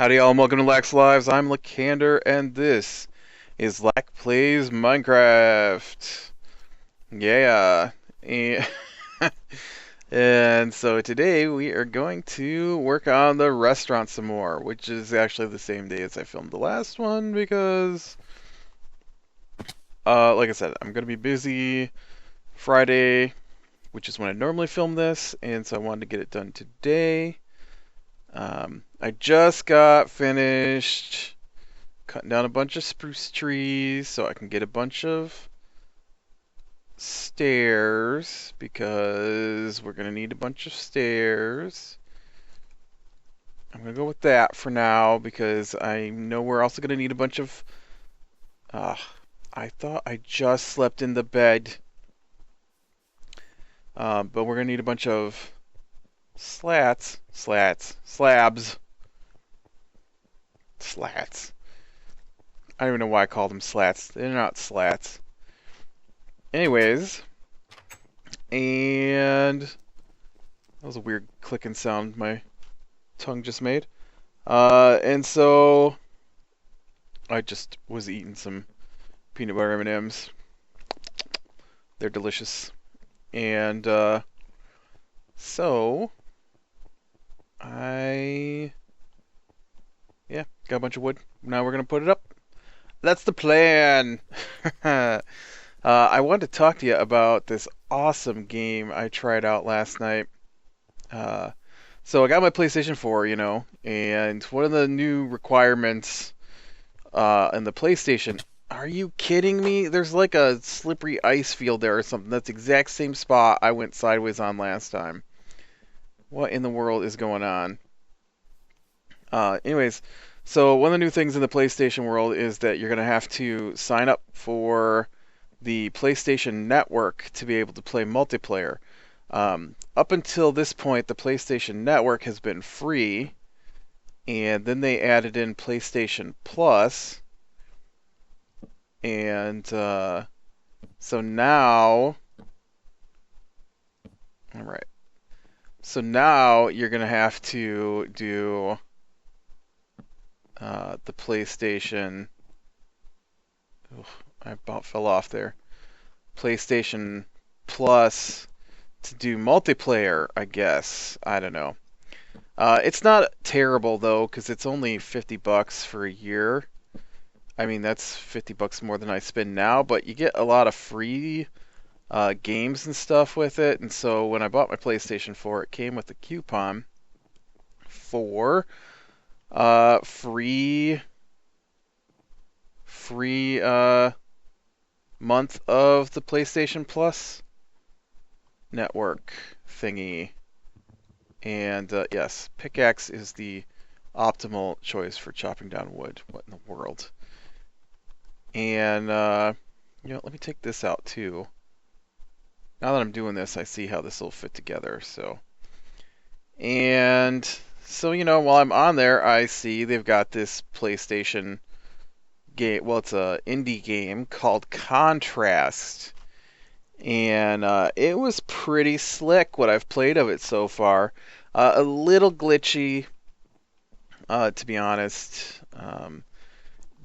Howdy y'all, and welcome to Lax Lives. I'm Lacander, and this is Lac Plays Minecraft. Yeah. And, and so today we are going to work on the restaurant some more, which is actually the same day as I filmed the last one because, like I said, I'm going to be busy Friday, which is when I normally film this, and so I wanted to get it done today. I just got finished cutting down a bunch of spruce trees so I can get a bunch of stairs because we're gonna need a bunch of stairs. I'm gonna go with that for now because I know we're also gonna need a bunch of. Uh, I thought I just slept in the bed, but we're gonna need a bunch of slabs. I don't even know why I called them slats. They're not slats. Anyways, and that was a weird clicking sound my tongue just made. And so I just was eating some peanut butter M&Ms. They're delicious. And so yeah, got a bunch of wood. Now we're gonna put it up. That's the plan. I wanted to talk to you about this awesome game I tried out last night. Uh, so I got my PlayStation 4, and one of the new requirements in the PlayStation. Are you kidding me? There's like a slippery ice field there or something. That's the exact same spot I went sideways on last time. What in the world is going on? Anyways, so one of the new things in the PlayStation world is that you're going to have to sign up for the PlayStation Network to be able to play multiplayer. Up until this point, the PlayStation Network has been free, and then they added in PlayStation Plus, and so now, all right. So now you're gonna have to do the PlayStation. Ugh, I about fell off there. PlayStation Plus to do multiplayer, I guess. I don't know. It's not terrible though, because it's only $50 for a year. I mean, that's $50 more than I spend now, but you get a lot of free games and stuff with it. And so when I bought my PlayStation 4, it came with a coupon for free month of the PlayStation Plus network thingy. And yes, pickaxe is the optimal choice for chopping down wood. What in the world? And let me take this out too. Now that I'm doing this, I see how this will fit together. So, and so while I'm on there, I see they've got this PlayStation game. Well, it's a indie game called Contrast, and it was pretty slick what I've played of it so far. A little glitchy, to be honest.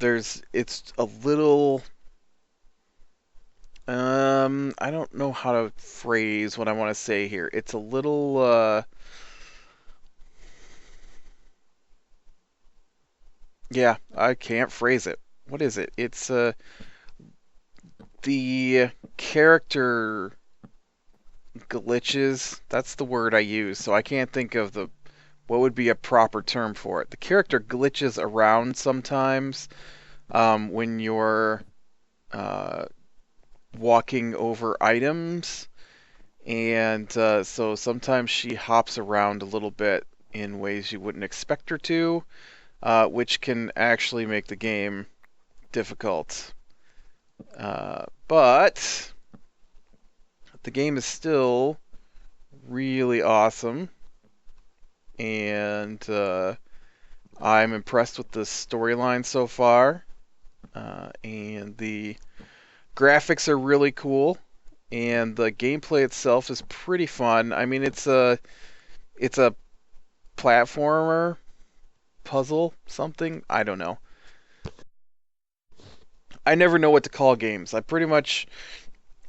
It's a little. I don't know how to phrase what I want to say here. It's a little. Yeah, I can't phrase it. What is it? It's the character glitches. That's the word I use. So I can't think of what would be a proper term for it. The character glitches around sometimes when you're walking over items, and so sometimes she hops around a little bit in ways you wouldn't expect her to, which can actually make the game difficult. But the game is still really awesome, and I'm impressed with the storyline so far, and the graphics are really cool, and the gameplay itself is pretty fun. I mean, it's a platformer, puzzle something. I don't know. I never know what to call games. I pretty much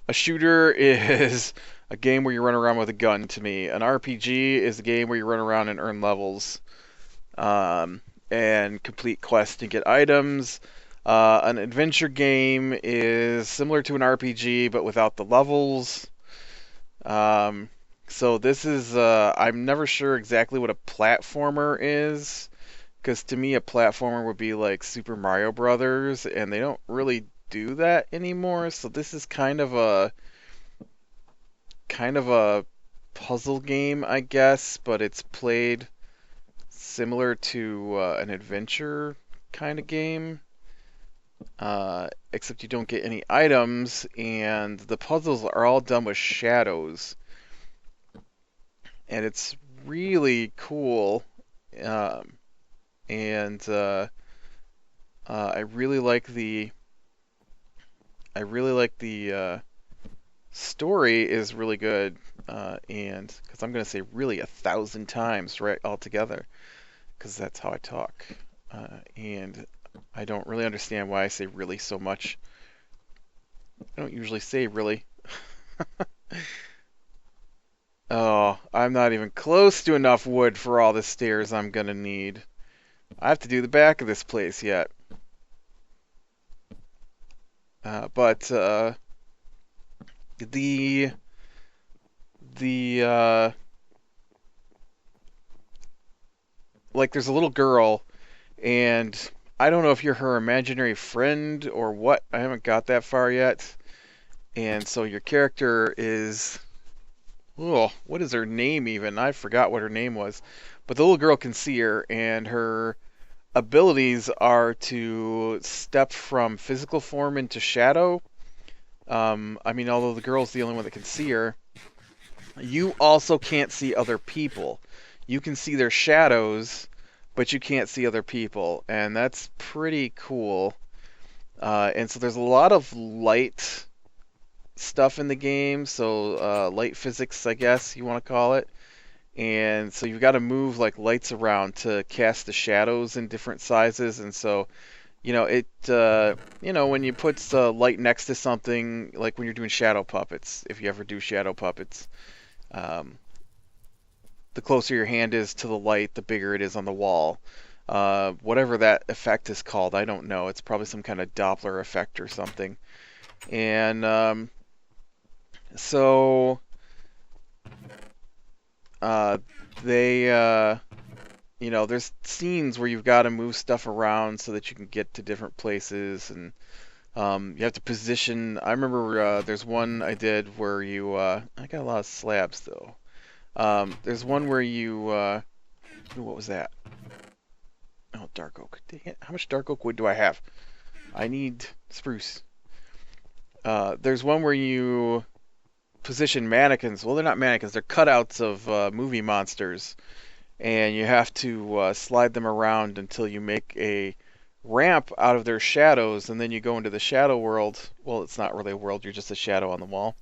a shooter is a game where you run around with a gun to me. An RPG is a game where you run around and earn levels um, and complete quests and get items. An adventure game is similar to an RPG but without the levels. Um, so this is I'm never sure exactly what a platformer is. Because to me, a platformer would be like Super Mario Brothers, and they don't really do that anymore. So this is kind of a puzzle game, I guess, but it's played similar to an adventure kind of game. Except you don't get any items, and the puzzles are all done with shadows, and it's really cool. Um, and I really like the story is really good, and because I'm gonna say really 1,000 times right altogether, because that's how I talk, and I don't really understand why I say really so much. I don't usually say really. Oh, I'm not even close to enough wood for all the stairs I'm gonna need. I have to do the back of this place yet. But the the like there's a little girl, and I don't know if you're her imaginary friend or what. I haven't got that far yet. And so your character is, oh, what is her name even? I forgot what her name was. But the little girl can see her, and her abilities are to step from physical form into shadow. I mean, although the girl's the only one that can see her, you also can't see other people. You can see their shadows, but you can't see other people, and that's pretty cool. And so there's a lot of light stuff in the game, so light physics, I guess you want to call it. And so you've got to move like lights around to cast the shadows in different sizes, and so when you put light next to something, like when you're doing shadow puppets, if you ever do shadow puppets, um, the closer your hand is to the light, the bigger it is on the wall. Whatever that effect is called, I don't know. It's probably some kind of Doppler effect or something. And so uh, they, there's scenes where you've got to move stuff around so that you can get to different places, and you have to position. I remember there's one I did where I got a lot of slabs though. There's one where what was that? Oh, dark oak. Dang it. How much dark oak wood do I have? I need spruce. There's one where you position mannequins. Well, they're not mannequins. They're cutouts of movie monsters, and you have to slide them around until you make a ramp out of their shadows, and then you go into the shadow world. Well, it's not really a world. You're just a shadow on the wall,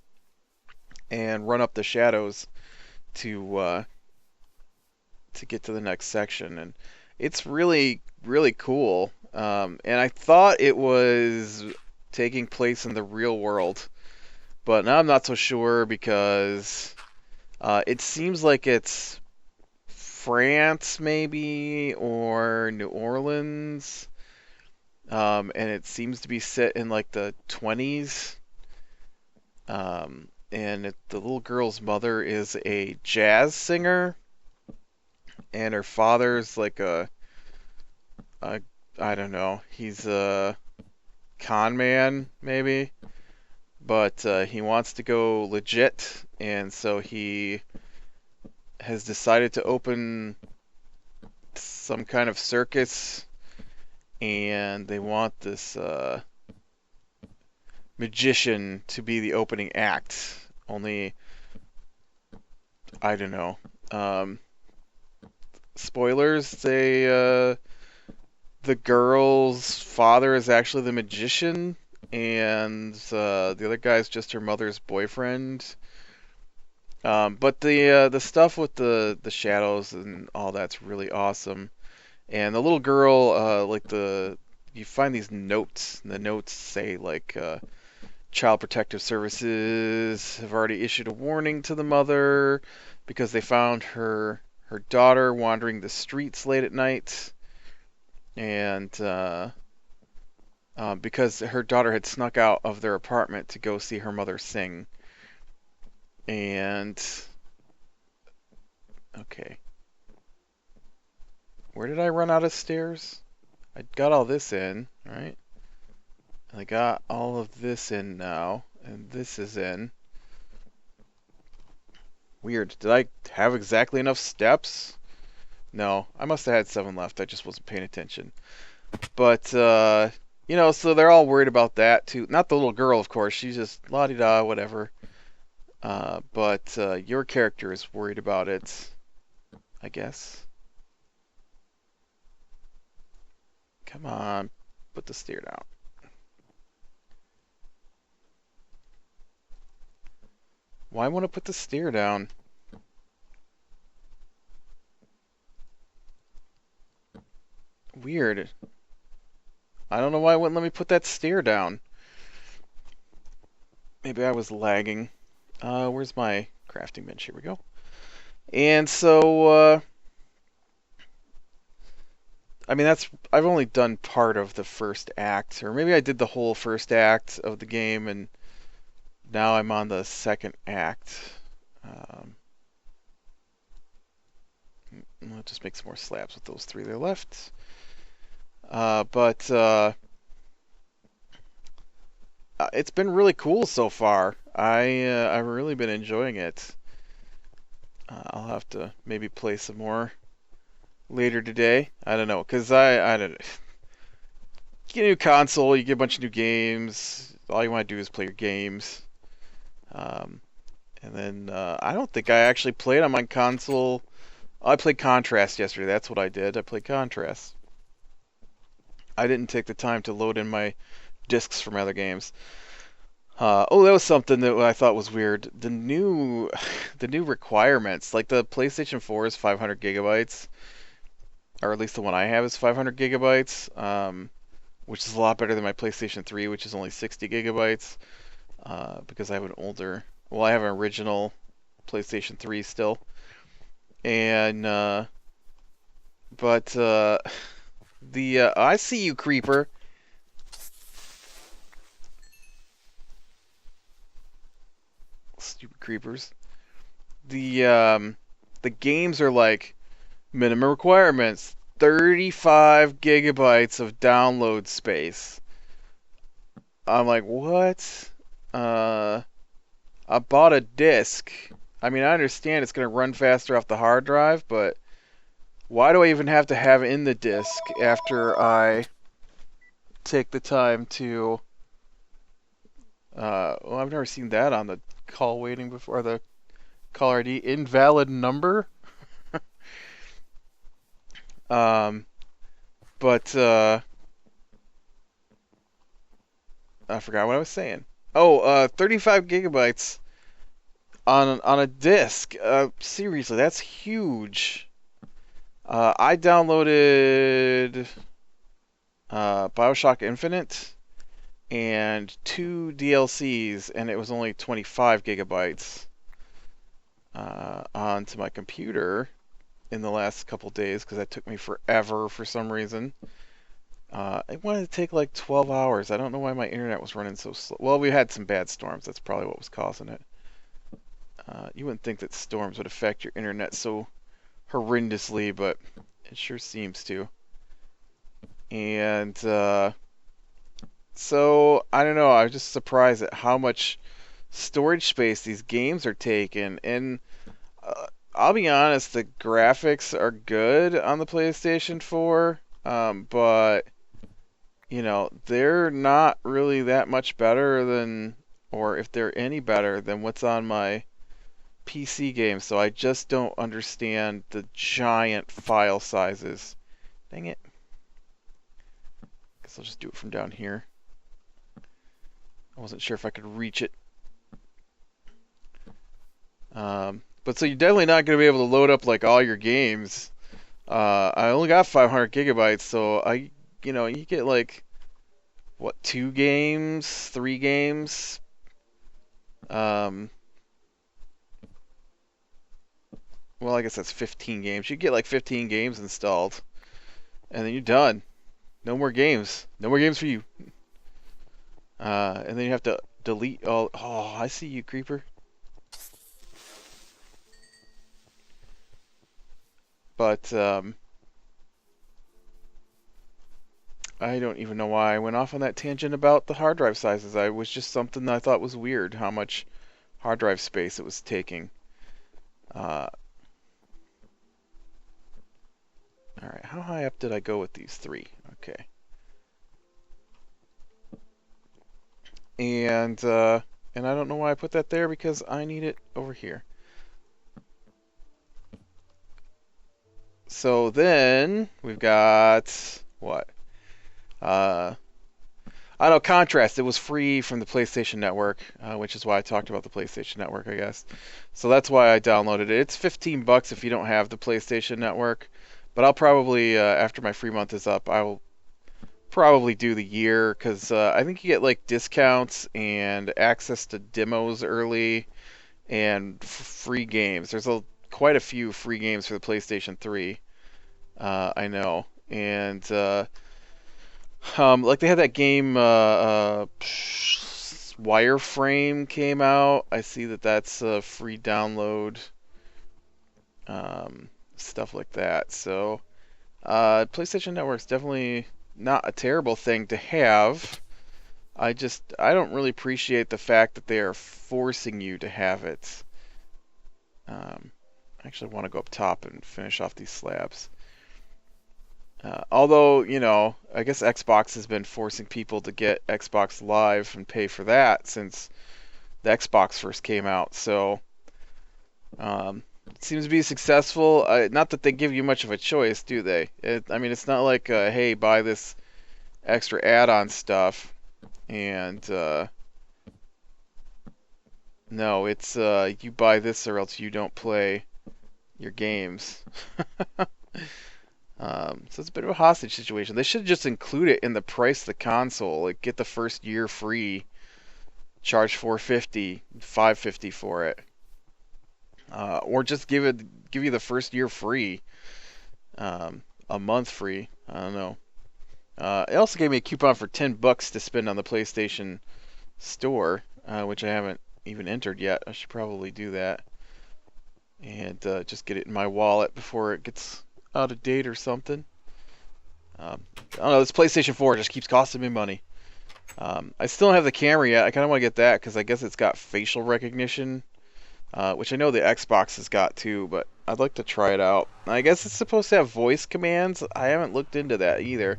and run up the shadows to get to the next section, and it's really really cool. And I thought it was taking place in the real world, but now I'm not so sure because it seems like it's France maybe or New Orleans, and it seems to be set in like the 20s. The little girl's mother is a jazz singer, and her father's like a I don't know, he's a con man maybe, but he wants to go legit, and so he has decided to open some kind of circus, and they want this magician to be the opening act. Only, I don't know. Spoilers, the girl's father is actually the magician, and the other guy's just her mother's boyfriend. But the stuff with the shadows and all that's really awesome. And the little girl, you find these notes, and the notes say like, Child Protective Services have already issued a warning to the mother because they found her daughter wandering the streets late at night, and because her daughter had snuck out of their apartment to go see her mother sing. And okay, where did I run out of stairs? I got all this in, right? I got all of this in now, and this is in. Weird. Did I have exactly enough steps? No, I must have had 7 left. I just wasn't paying attention. But, so they're all worried about that, too. Not the little girl, of course. She's just la-di-da, whatever. But your character is worried about it, I guess. Come on, put the stair down. Why won't it put the stair down? Weird. I don't know why it wouldn't let me put that stair down. Maybe I was lagging. Where's my crafting bench? Here we go. And so, I mean, I've only done part of the first act, or maybe I did the whole first act of the game, and now I'm on the second act. I'll just make some more slabs with those 3 there left. But it's been really cool so far. I've really been enjoying it. I'll have to maybe play some more later today. I don't know, because I don't get a new console, you get a bunch of new games. All you want to do is play your games. And then I don't think I actually played on my console. I played Contrast yesterday. That's what I did. I played Contrast. I didn't take the time to load in my discs from other games. That was something that I thought was weird. The new requirements, like the PlayStation 4 is 500 gigabytes, or at least the one I have is 500 gigabytes, which is a lot better than my PlayStation 3, which is only 60 gigabytes, because I have I have an original PlayStation 3 still, and but I see you, creeper. Stupid creepers. The games are like minimum requirements, 35 gigabytes of download space. I'm like, what? I bought a disc. I mean, I understand it's going to run faster off the hard drive, but why do I even have to have it in the disc after I take the time to... well, I've never seen that on the call waiting before, the caller ID. Invalid number? But I forgot what I was saying. 35 gigabytes on a disc. Seriously, that's huge. I downloaded BioShock Infinite and 2 DLCs, and it was only 25 gigabytes onto my computer in the last couple days, because that took me forever for some reason. It wanted to take like 12 hours. I don't know why my internet was running so slow. Well, we had some bad storms. That's probably what was causing it. You wouldn't think that storms would affect your internet so horrendously, but it sure seems to. And so, I don't know. I was just surprised at how much storage space these games are taking. And I'll be honest, the graphics are good on the PlayStation 4, but they're not really that much better than, or if they're any better than what's on my PC games. So I just don't understand the giant file sizes. Dang it. Guess I'll just do it from down here. I wasn't sure if I could reach it. But so you're definitely not going to be able to load up like all your games I only got 500 gigabytes, so you get like what, 2 games, 3 games. Um, well, I guess that's 15 games. You get like 15 games installed, and then you're done. No more games. No more games for you. And then you have to delete all. Oh, I see you, creeper. But I don't even know why I went off on that tangent about the hard drive sizes. I was just something that I thought was weird, how much hard drive space it was taking. Uh, all right, how high up did I go with these 3? Okay, and I don't know why I put that there because I need it over here. So then we've got what? Uh, I know Contrast. It was free from the PlayStation Network, which is why I talked about the PlayStation Network, I guess. So that's why I downloaded it. It's $15 if you don't have the PlayStation Network, but I'll probably after my free month is up, I will probably do the year because I think you get like discounts and access to demos early and free games. There's quite a few free games for the PlayStation 3. I know, and like they had that game, Wireframe came out. I see that that's a free download, stuff like that. So, PlayStation Network's definitely not a terrible thing to have. I don't really appreciate the fact that they are forcing you to have it. I actually want to go up top and finish off these slabs. Although, I guess Xbox has been forcing people to get Xbox Live and pay for that since the Xbox first came out. So, it seems to be successful. Not that they give you much of a choice, do they? I mean, it's not like, hey, buy this extra add-on stuff. And, no, it's, you buy this or else you don't play your games. So it's a bit of a hostage situation. They should just include it in the price of the console. Like get the first year free, charge $450, $550 for it, or just give you the first year free, a month free. I don't know. It also gave me a coupon for $10 to spend on the PlayStation Store, which I haven't even entered yet. I should probably do that and just get it in my wallet before it gets out of date or something. I don't know. This PlayStation 4 just keeps costing me money. I still don't have the camera yet. I kind of want to get that because I guess it's got facial recognition, which I know the Xbox has got too, but I'd like to try it out. I guess it's supposed to have voice commands. I haven't looked into that either.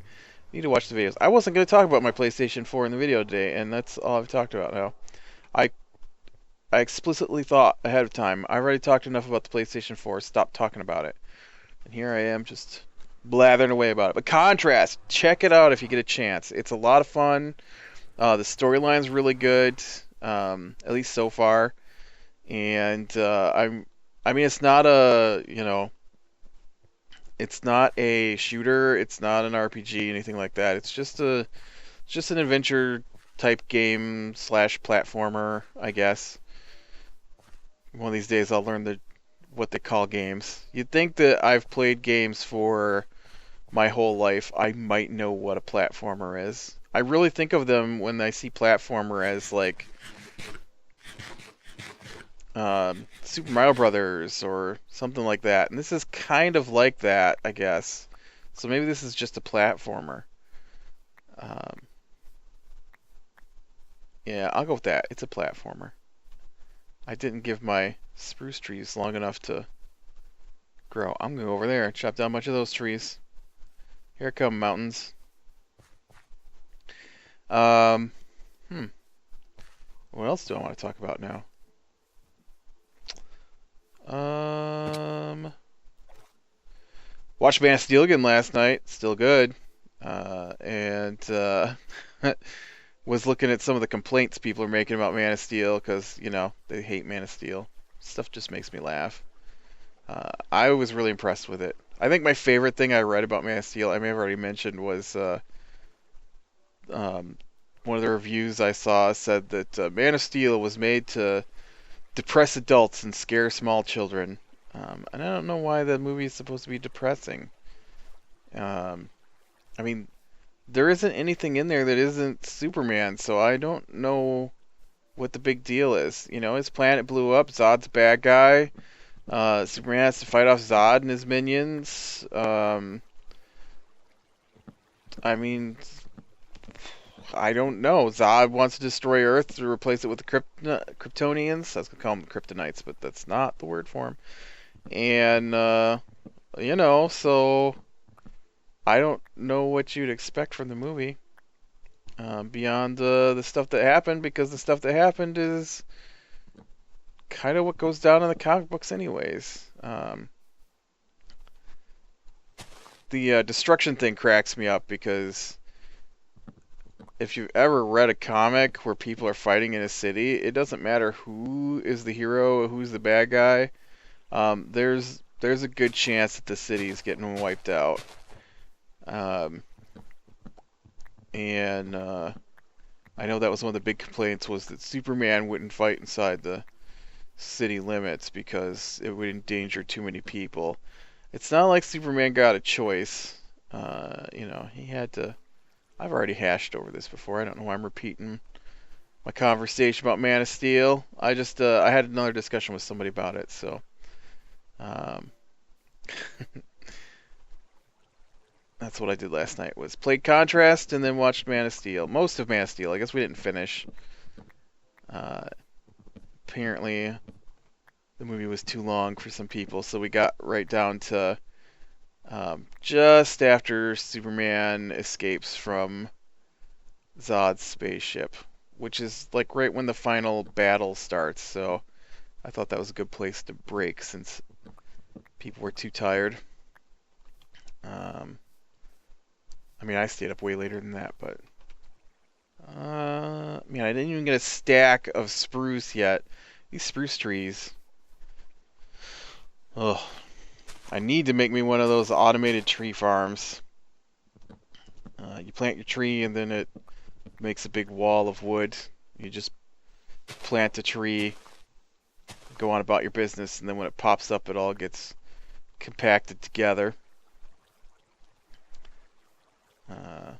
Need to watch the videos. I wasn't going to talk about my PlayStation 4 in the video today, and that's all I've talked about now. I I explicitly thought ahead of time. I already talked enough about the PlayStation 4. Stop talking about it. And here I am just blathering away about it. But Contrast, check it out if you get a chance. It's a lot of fun. The storyline's really good, at least so far. And I mean, it's not it's not a shooter. It's not an RPG, anything like that. It's just an adventure type game slash platformer, I guess. One of these days I'll learn what they call games. You'd think that I've played games for my whole life. I might know what a platformer is. I really think of them when I see platformer as like Super Mario Brothers or something like that. And this is kind of like that, I guess. So maybe this is just a platformer. Yeah, I'll go with that. It's a platformer. I didn't give my spruce trees long enough to grow. I'm going to go over there and chop down a bunch of those trees. Here come mountains. What else do I want to talk about now? Watched Man of Steel again last night. Still good. And was looking at some of the complaints people are making about Man of Steel because, they hate Man of Steel. Stuff just makes me laugh. I was really impressed with it. I think my favorite thing I read about Man of Steel, I may have already mentioned, was um, one of the reviews I saw said that Man of Steel was made to depress adults and scare small children. And I don't know why the movie is supposed to be depressing. Um, I mean, there isn't anything in there that isn't Superman, so I don't know what the big deal is. You know, his planet blew up, Zod's a bad guy. Superman has to fight off Zod and his minions. I mean, I don't know. Zod wants to destroy Earth to replace it with the Kryptonians. I was going to call them the Kryptonites, but that's not the word for them. And, so I don't know what you'd expect from the movie beyond the stuff that happened, because the stuff that happened is kind of what goes down in the comic books anyways. The destruction thing cracks me up because if you've ever read a comic where people are fighting in a city, it doesn't matter who is the hero, who's the bad guy. There's a good chance that the city is getting wiped out. Um, and I know that was one of the big complaints, was that Superman wouldn't fight inside the city limits because it would endanger too many people. It's not like Superman got a choice. He had to. I've already hashed over this before. I don't know why I'm repeating my conversation about Man of Steel. I had another discussion with somebody about it, so um, that's what I did last night, was played Contrast and then watched Man of Steel. Most of Man of Steel. I guess we didn't finish. Uh, Apparently, the movie was too long for some people, so we got right down to just after Superman escapes from Zod's spaceship, which is like right when the final battle starts. So I thought that was a good place to break since people were too tired. Um, I mean, I stayed up way later than that, but I didn't even get a stack of spruce yet. These spruce trees. Ugh. I need to make me one of those automated tree farms. You plant your tree and then it makes a big wall of wood. You just plant a tree, go on about your business, and then when it pops up, it all gets compacted together. Yeah.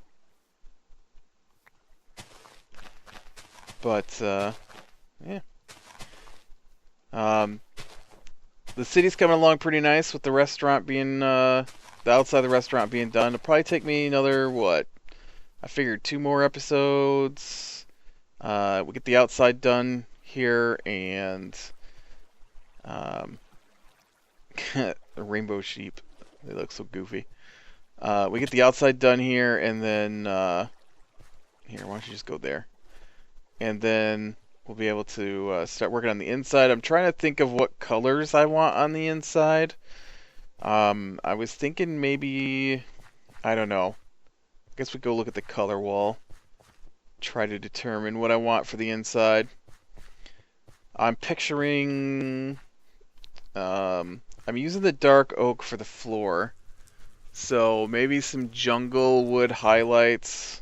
The city's coming along pretty nice with the restaurant being, the outside of the restaurant being done. It'll probably take me another, what? I figured 2 more episodes. We'll get the outside done here, and the rainbow sheep. They look so goofy. We get the outside done here, and then, here, why don't you just go there? And then we'll be able to start working on the inside. I'm trying to think of what colors I want on the inside. I was thinking maybe, I don't know. I guess we go look at the color wall. Try to determine what I want for the inside. I'm picturing, I'm using the dark oak for the floor. So maybe some jungle wood highlights.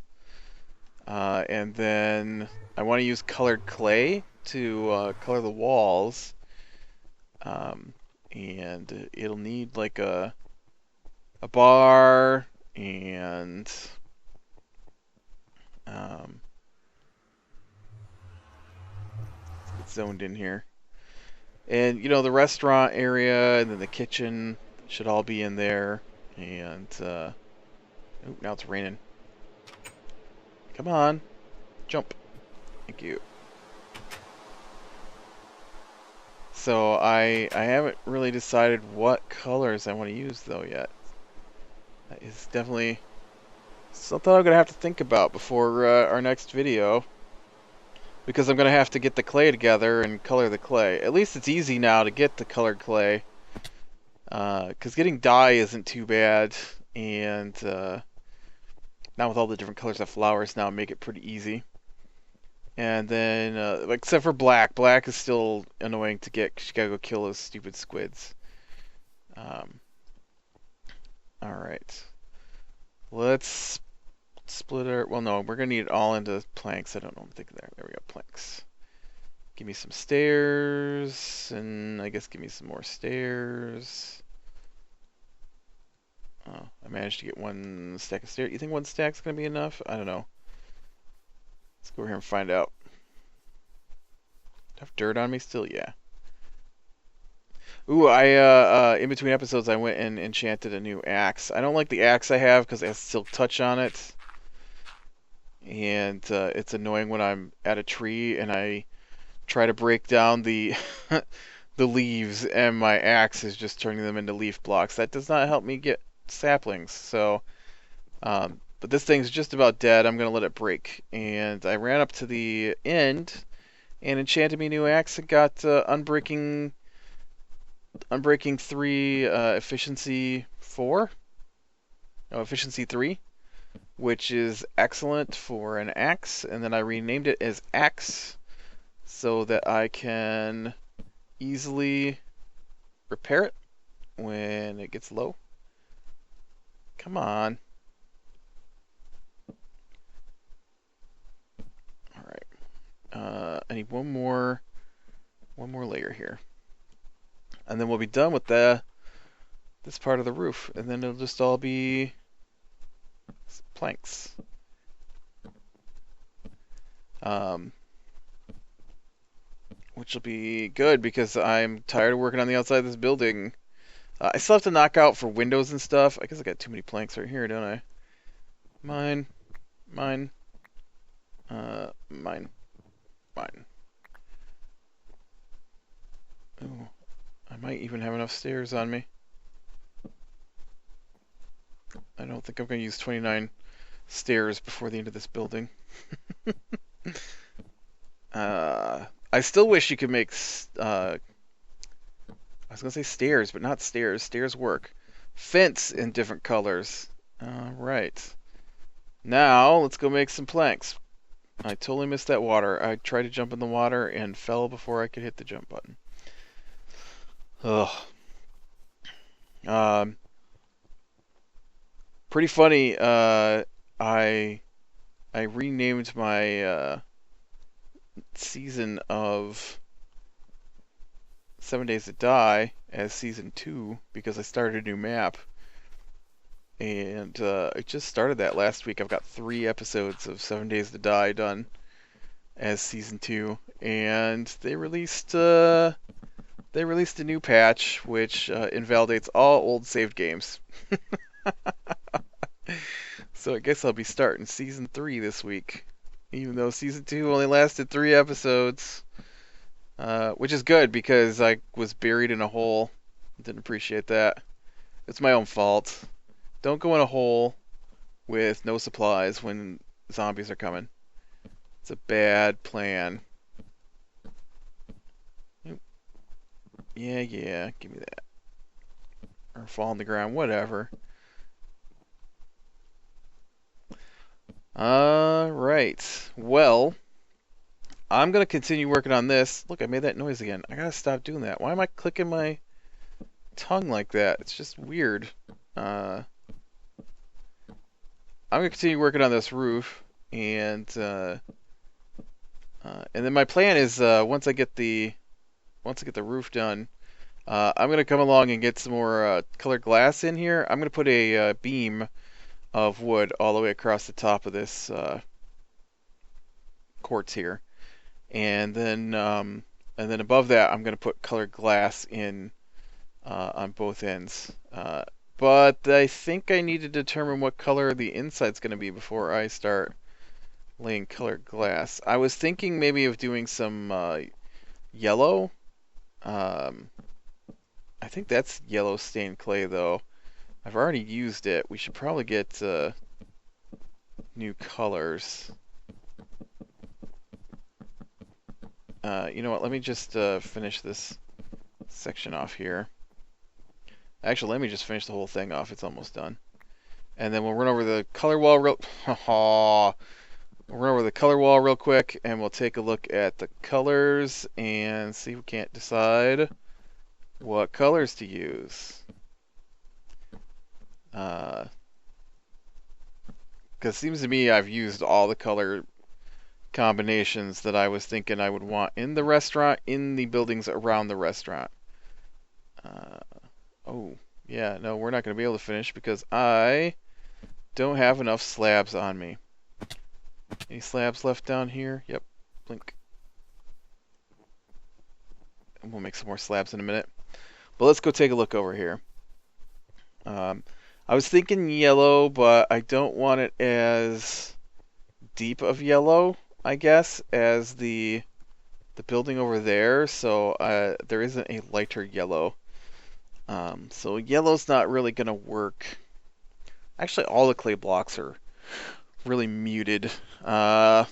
And then I want to use colored clay to color the walls. And it'll need like a bar and it's zoned in here. And the restaurant area and then the kitchen should all be in there. And oh, now it's raining. Come on, jump. Thank you. So I haven't really decided what colors I want to use though yet. That is definitely something I'm gonna have to think about before our next video, because I'm gonna have to get the clay together and color the clay. At least it's easy now to get the colored clay, because getting dye isn't too bad, and now with all the different colors of flowers now make it pretty easy. And then, except for black. Black is still annoying to get because you gotta go kill those stupid squids. Alright. Let's split our... Well, no, we're going to need it all into planks. I don't know what I'm thinking there. There we go, planks. Give me some stairs, and I guess give me some more stairs. Oh, I managed to get one stack of stairs. You think one stack's going to be enough? I don't know. Let's go over here and find out. Do I have dirt on me still? Yeah. Ooh, in between episodes, I went and enchanted a new axe. I don't like the axe I have because it has silk touch on it. And it's annoying when I'm at a tree and I try to break down the the leaves and my axe is just turning them into leaf blocks. That does not help me get saplings. So, but this thing's just about dead. I'm going to let it break. And I ran up to the end and enchanted me a new axe and got Unbreaking 3, Efficiency 4? No, Efficiency 3, which is excellent for an axe. And then I renamed it as Axe so that I can easily repair it when it gets low. Come on. Alright. I need one more layer here. And then we'll be done with this part of the roof. And then it'll just all be planks. Which will be good because I'm tired of working on the outside of this building. I still have to knock out for windows and stuff. I guess I got too many planks right here, don't I? Mine. Mine. Mine. Ooh, I might even have enough stairs on me. I don't think I'm going to use 29 stairs before the end of this building. I still wish you could make... I was going to say stairs, but not stairs. Stairs work. Fence in different colors. Alright. Now, let's go make some planks. I totally missed that water. I tried to jump in the water and fell before I could hit the jump button. Ugh. Pretty funny. I renamed my season of 7 Days to Die as Season 2 because I started a new map. And I just started that last week. I've got 3 episodes of 7 Days to Die done as Season 2. And they released a new patch which invalidates all old saved games. So I guess I'll be starting Season 3 this week. Even though Season 2 only lasted 3 episodes. Which is good because I was buried in a hole. Didn't appreciate that. It's my own fault. Don't go in a hole with no supplies when zombies are coming. It's a bad plan. Yeah, give me that. Or fall on the ground, whatever. Alright, well, I'm going to continue working on this. Look, I made that noise again. I gotta stop doing that. Why am I clicking my tongue like that? It's just weird. I'm going to continue working on this roof, and then my plan is once I get the roof done, I'm going to come along and get some more colored glass in here. I'm going to put a beam of wood all the way across the top of this quartz here, and then above that I'm going to put colored glass in on both ends. But I think I need to determine what color the inside's going to be before I start laying colored glass. I was thinking maybe of doing some yellow. I think that's yellow stained clay though. I've already used it. We should probably get new colors. You know what? Let me just finish this section off here. Actually, let me just finish the whole thing off. It's almost done. And then we'll run over the color wall real... We'll run over the color wall real quick, and we'll take a look at the colors and see if we can't decide what colors to use. Because it seems to me I've used all the color combinations that I was thinking I would want in the restaurant, in the buildings around the restaurant. Uh, oh, yeah, no, we're not going to be able to finish because I don't have enough slabs on me. Any slabs left down here? Yep, blink. And we'll make some more slabs in a minute. But let's go take a look over here. I was thinking yellow, but I don't want it as deep of yellow, I guess, as the building over there. So there isn't a lighter yellow. So yellow's not really gonna work. Actually, all the clay blocks are really muted. Hmm.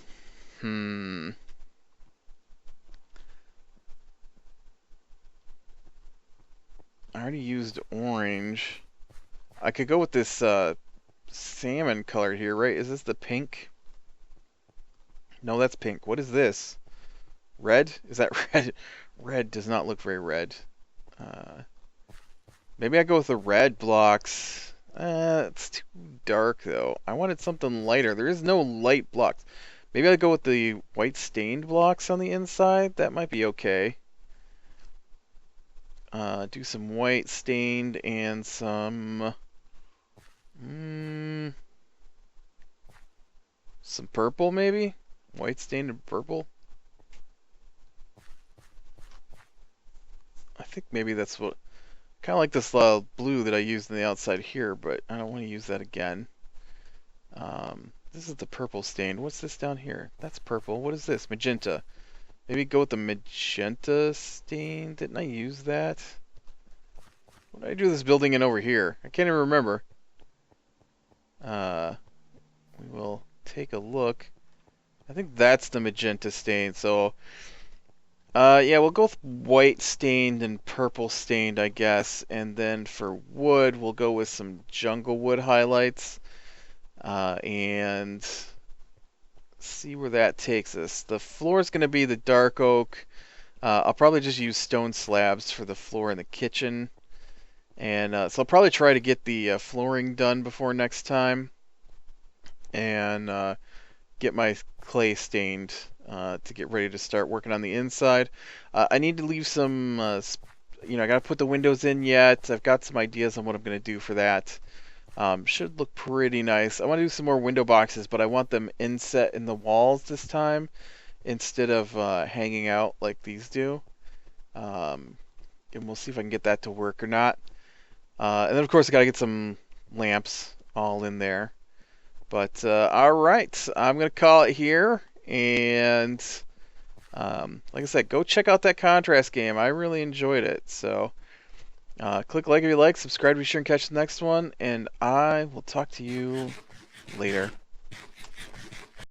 I already used orange. I could go with this salmon color here, right? Is this the pink? No, that's pink. What is this? Red? Is that red? Red does not look very red. Uh, Maybe I go with the red blocks. It's too dark though. I wanted something lighter. There is no light blocks. Maybe I go with the white stained blocks on the inside. That might be okay. Do some white stained and some some purple maybe? White stained and purple? I think maybe that's what... Kind of like this blue that I used on the outside here, but I don't want to use that again. This is the purple stained. What's this down here? That's purple. What is this? Magenta. Maybe go with the magenta stain. Didn't I use that? What did I do this building in over here? I can't even remember. We will take a look. I think that's the magenta stain. So, yeah, we'll go with white stained and purple stained, I guess. And then for wood, we'll go with some jungle wood highlights. And see where that takes us. The floor is going to be the dark oak. I'll probably just use stone slabs for the floor in the kitchen. And so I'll probably try to get the flooring done before next time. And get my clay stained to get ready to start working on the inside. I need to leave some, I got to put the windows in yet. I've got some ideas on what I'm going to do for that. Should look pretty nice. I want to do some more window boxes, but I want them inset in the walls this time instead of hanging out like these do. And we'll see if I can get that to work or not. And then, of course, I got to get some lamps all in there. But, alright, I'm going to call it here, and, like I said, go check out that contrast game. I really enjoyed it, so, click like if you like, subscribe to be sure and catch the next one, and I will talk to you later.